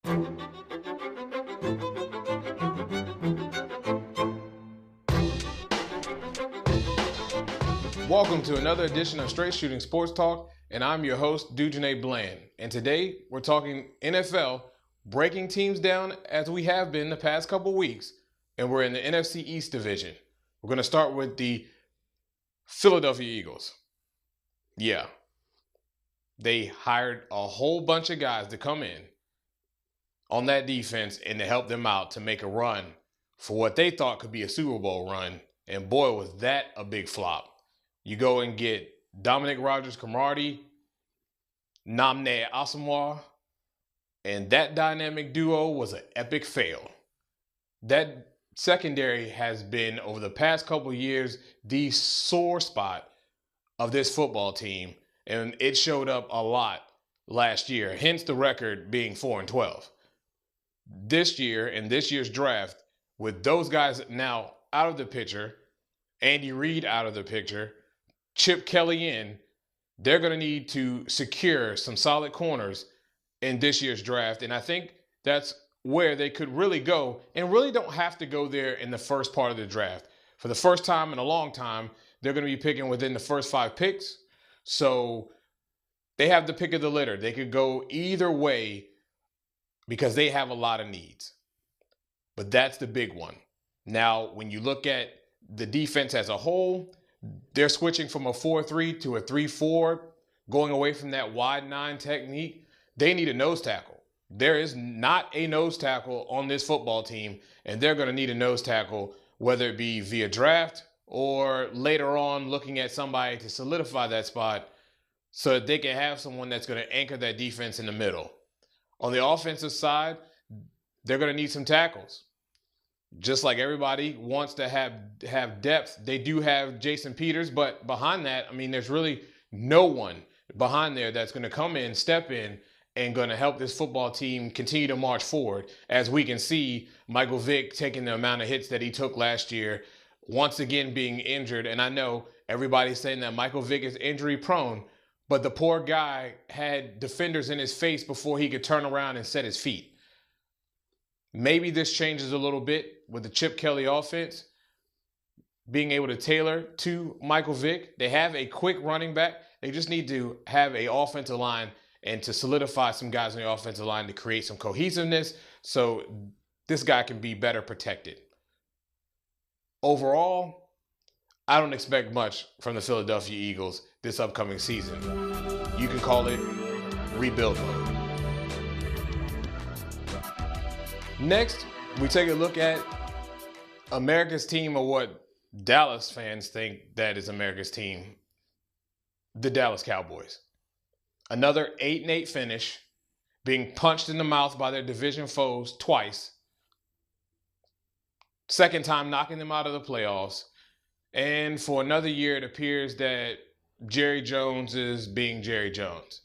Welcome to another edition of Straight Shooting Sports Talk, and I'm your host, Dujane Bland. And today we're talking NFL, breaking teams down as we have been the past couple weeks, and we're in the NFC East division. We're going to start with the Philadelphia Eagles. Yeah, they hired a whole bunch of guys to come in on that defense and to help them out to make a run for what they thought could be a Super Bowl run, and boy, was that a big flop. You go and get Dominic Rodgers-Cromartie, Nnamdi Asomugha, and that dynamic duo was an epic fail. That secondary has been, over the past couple of years, the sore spot of this football team, and it showed up a lot last year, hence the record being 4-12. This year, in this year's draft, with those guys now out of the picture, Andy Reid out of the picture, Chip Kelly in, they're going to need to secure some solid corners in this year's draft. And I think that's where they could really go, and really don't have to go there in the first part of the draft. For the first time in a long time, they're going to be picking within the first 5 picks. So they have the pick of the litter. They could go either way because they have a lot of needs. But that's the big one. Now, when you look at the defense as a whole, they're switching from a 4-3 to a 3-4, going away from that wide 9 technique. They need a nose tackle. There is not a nose tackle on this football team, and they're going to need a nose tackle, whether it be via draft or later on looking at somebody to solidify that spot so that they can have someone that's going to anchor that defense in the middle. On the offensive side, they're going to need some tackles. Just like everybody wants to have depth, they do have Jason Peters, but behind that, I mean, there's really no one behind there that's going to come in, step in, and going to help this football team continue to march forward. As we can see, Michael Vick taking the amount of hits that he took last year, once again being injured. And I know everybody's saying that Michael Vick is injury prone, but the poor guy had defenders in his face before he could turn around and set his feet. Maybe this changes a little bit with the Chip Kelly offense being able to tailor to Michael Vick. They have a quick running back. They just need to have an offensive line and to solidify some guys on the offensive line to create some cohesiveness so this guy can be better protected. Overall, I don't expect much from the Philadelphia Eagles this upcoming season. You can call it rebuild mode. Next, we take a look at America's team, or what Dallas fans think that is America's team, the Dallas Cowboys. Another 8-8 finish, being punched in the mouth by their division foes twice. Second time knocking them out of the playoffs. And for another year, it appears that Jerry Jones is being Jerry Jones.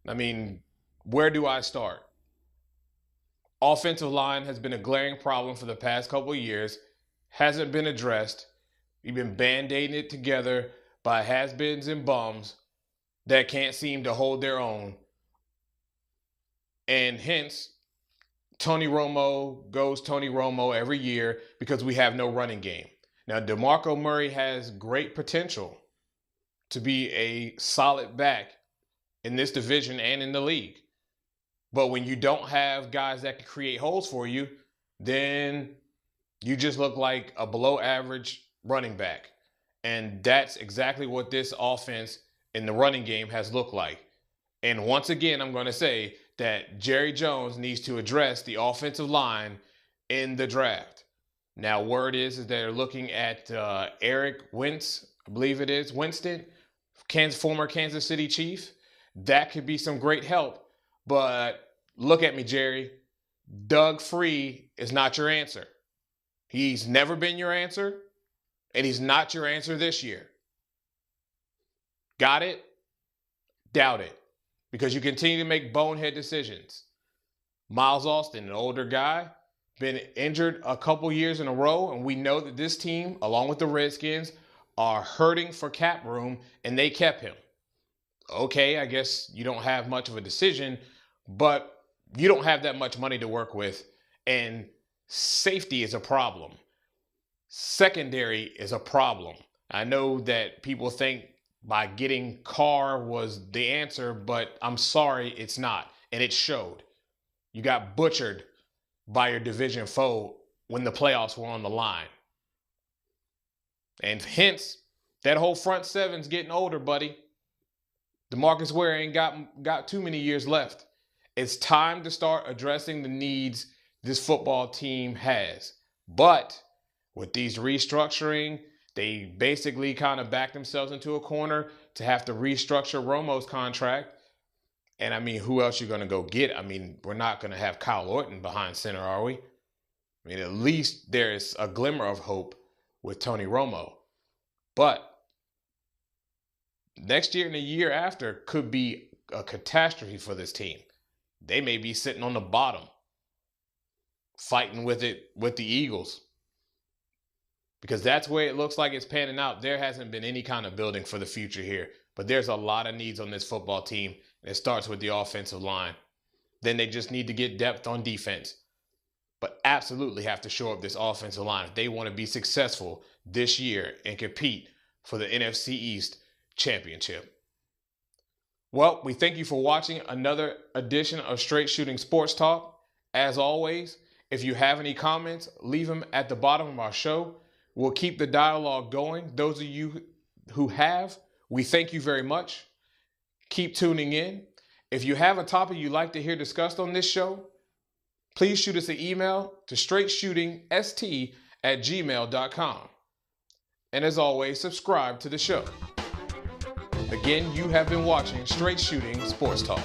I mean, where do I start? Offensive line has been a glaring problem for the past couple of years. Hasn't been addressed. We've been band-aiding it together by has-beens and bums that can't seem to hold their own. And hence, Tony Romo goes Tony Romo every year because we have no running game. Now, DeMarco Murray has great potential to be a solid back in this division and in the league. But when you don't have guys that can create holes for you, then you just look like a below average running back. And that's exactly what this offense in the running game has looked like. And once again, I'm going to say that Jerry Jones needs to address the offensive line in the draft. Now, word is they're looking at Eric Winston, I believe it is, Winston, former Kansas City Chief. That could be some great help. But look at me, Jerry. Doug Free is not your answer. He's never been your answer, and he's not your answer this year. Got it? Doubt it. Because you continue to make bonehead decisions. Miles Austin, an older guy, been injured a couple years in a row, and we know that this team, along with the Redskins, are hurting for cap room, and they kept him. Okay, I guess you don't have much of a decision, but you don't have that much money to work with, and safety is a problem. Secondary is a problem. I know that people think by getting Carr was the answer, but I'm sorry, it's not. And it showed. You got butchered by your division foe when the playoffs were on the line. And hence, that whole front seven's getting older, buddy. DeMarcus Ware ain't got too many years left. It's time to start addressing the needs this football team has. But with these restructuring, they basically kind of backed themselves into a corner to have to restructure Romo's contract. And I mean, who else you going to go get? I mean, we're not going to have Kyle Orton behind center, are we? I mean, at least there's a glimmer of hope with Tony Romo. But next year and the year after could be a catastrophe for this team. They may be sitting on the bottom, fighting with the Eagles. Because that's where it looks like it's panning out. There hasn't been any kind of building for the future here. But there's a lot of needs on this football team. And it starts with the offensive line. Then they just need to get depth on defense. But absolutely have to shore up this offensive line if they want to be successful this year and compete for the NFC East championship. Well, we thank you for watching another edition of Straight Shooting Sports Talk. As always, if you have any comments, leave them at the bottom of our show. We'll keep the dialogue going. Those of you who have, we thank you very much. Keep tuning in. If you have a topic you'd like to hear discussed on this show, please shoot us an email to straightshootingst@gmail.com. And as always, subscribe to the show. Again, you have been watching Straight Shooting Sports Talk.